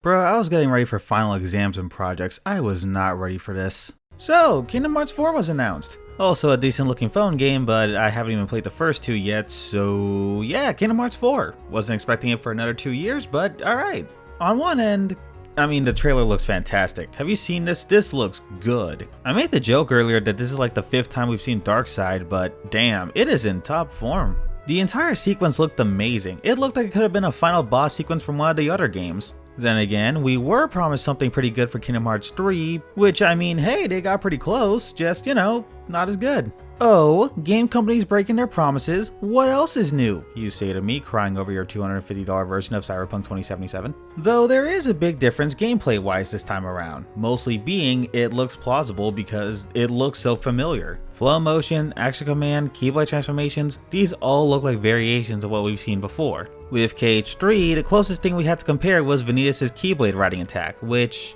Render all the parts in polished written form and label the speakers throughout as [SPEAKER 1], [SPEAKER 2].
[SPEAKER 1] Bruh, I was getting ready for final exams and projects. I was not ready for this. So, Kingdom Hearts 4 was announced. Also a decent looking phone game, but I haven't even played the first two yet, so yeah, Kingdom Hearts 4. Wasn't expecting it for another 2 years, but alright. On one end, I mean, the trailer looks fantastic. Have you seen this? This looks good. I made the joke earlier that this is like the 5th time we've seen Darkseid, but damn, it is in top form. The entire sequence looked amazing. It looked like it could have been a final boss sequence from one of the other games. Then again, we were promised something pretty good for Kingdom Hearts 3, which I mean, hey, they got pretty close, just, you know, not as good. Oh, game companies breaking their promises? What else is new? You say to me, crying over your $250 version of Cyberpunk 2077. Though there is a big difference gameplay-wise this time around, mostly being it looks plausible because it looks so familiar. Flow motion, action command, keyblade transformations, these all look like variations of what we've seen before. With KH4, the closest thing we had to compare was Vanitas' keyblade riding attack, which...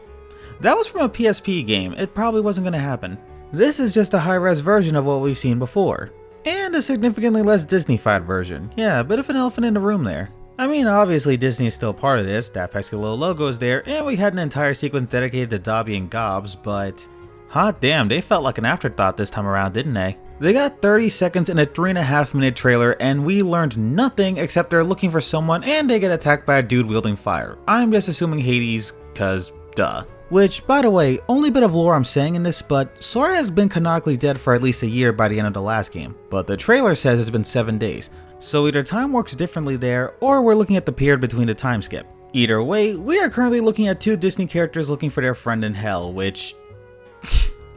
[SPEAKER 1] that was from a PSP game, it probably wasn't going to happen. This is just a high-res version of what we've seen before. And a significantly less Disney-fied version. Yeah, a bit of an elephant in the room there. I mean, obviously Disney is still part of this, that pesky little logo is there, and we had an entire sequence dedicated to Dobby and Gobs, but... hot damn, they felt like an afterthought this time around, didn't they? They got 30 seconds in a 3.5-minute trailer, and we learned nothing except they're looking for someone and they get attacked by a dude wielding fire. I'm just assuming Hades, cause duh. Which, by the way, only bit of lore I'm saying in this, but Sora has been canonically dead for at least a year by the end of the last game, but the trailer says it's been 7 days, so either time works differently there, or we're looking at the period between the time skip. Either way, we are currently looking at 2 Disney characters looking for their friend in hell, which...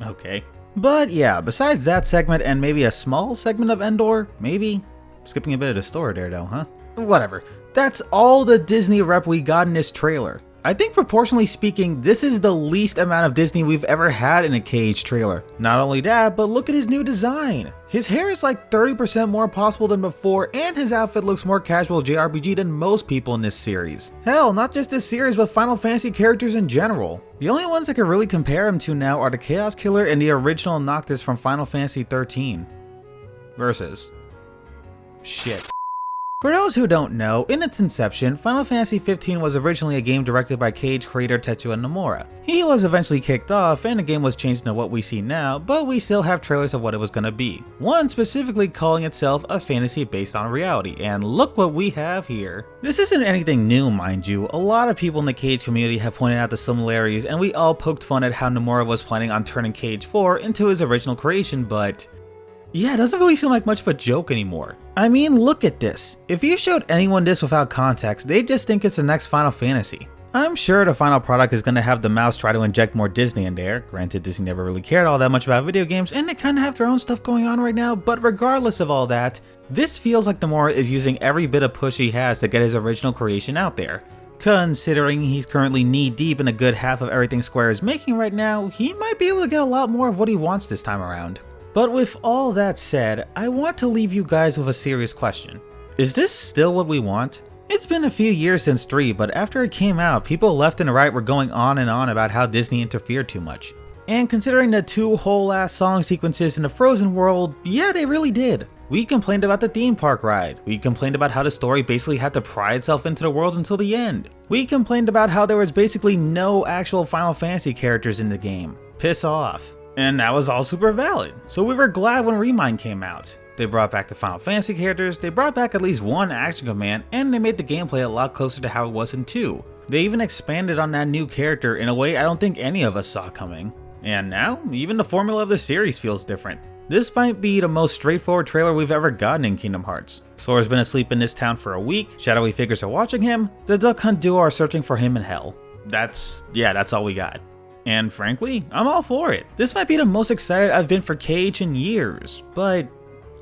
[SPEAKER 1] okay. But yeah, besides that segment and maybe a small segment of Endor, maybe? Skipping a bit of the story there though, huh? Whatever. That's all the Disney rep we got in this trailer. I think proportionally speaking, this is the least amount of Disney we've ever had in a KH trailer. Not only that, but look at his new design. His hair is like 30% more possible than before, and his outfit looks more casual JRPG than most people in this series. Hell, not just this series, but Final Fantasy characters in general. The only ones I can really compare him to now are the Chaos Killer and the original Noctis from Final Fantasy XIII. Versus. Shit. For those who don't know, in its inception, Final Fantasy XV was originally a game directed by KH creator Tetsuya Nomura. He was eventually kicked off and the game was changed into what we see now, but we still have trailers of what it was going to be. One specifically calling itself a fantasy based on reality, and look what we have here. This isn't anything new, mind you. A lot of people in the KH community have pointed out the similarities, and we all poked fun at how Nomura was planning on turning KH4 into his original creation, but... yeah, it doesn't really seem like much of a joke anymore. I mean, look at this. If you showed anyone this without context, they'd just think it's the next Final Fantasy. I'm sure the final product is going to have the mouse try to inject more Disney in there. Granted, Disney never really cared all that much about video games, and they kind of have their own stuff going on right now, but regardless of all that, this feels like Nomura is using every bit of push he has to get his original creation out there. Considering he's currently knee-deep in a good half of everything Square is making right now, he might be able to get a lot more of what he wants this time around. But with all that said, I want to leave you guys with a serious question. Is this still what we want? It's been a few years since 3, but after it came out, people left and right were going on and on about how Disney interfered too much. And considering the 2 whole ass song sequences in the Frozen world, yeah, they really did. We complained about the theme park ride. We complained about how the story basically had to pry itself into the world until the end. We complained about how there was basically no actual Final Fantasy characters in the game. Piss off. And that was all super valid, so we were glad when Remind came out. They brought back the Final Fantasy characters, they brought back at least one action command, and they made the gameplay a lot closer to how it was in 2. They even expanded on that new character in a way I don't think any of us saw coming. And now, even the formula of the series feels different. This might be the most straightforward trailer we've ever gotten in Kingdom Hearts. Sora's been asleep in this town for a week, shadowy figures are watching him, the Duck Hunt duo are searching for him in hell. That's all we got. And frankly, I'm all for it. This might be the most excited I've been for KH in years, but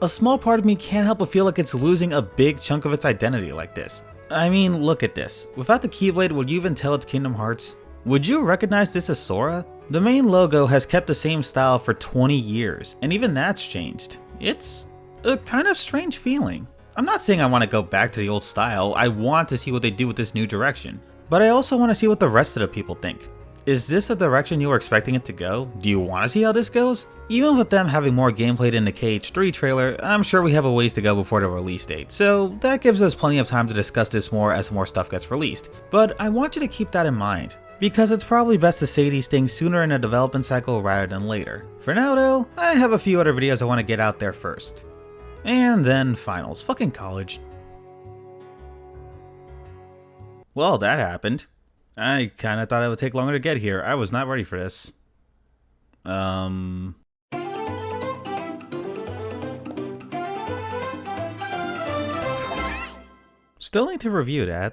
[SPEAKER 1] a small part of me can't help but feel like it's losing a big chunk of its identity like this. I mean, look at this. Without the Keyblade, would you even tell it's Kingdom Hearts? Would you recognize this as Sora? The main logo has kept the same style for 20 years, and even that's changed. It's a kind of strange feeling. I'm not saying I want to go back to the old style, I want to see what they do with this new direction, but I also want to see what the rest of the people think. Is this the direction you were expecting it to go? Do you want to see how this goes? Even with them having more gameplay than the KH4 trailer, I'm sure we have a ways to go before the release date, so that gives us plenty of time to discuss this more as more stuff gets released. But I want you to keep that in mind, because it's probably best to say these things sooner in the development cycle rather than later. For now though, I have a few other videos I want to get out there first. And then finals. Fucking college. Well, that happened. I kinda thought it would take longer to get here. I was not ready for this. Still need to review that.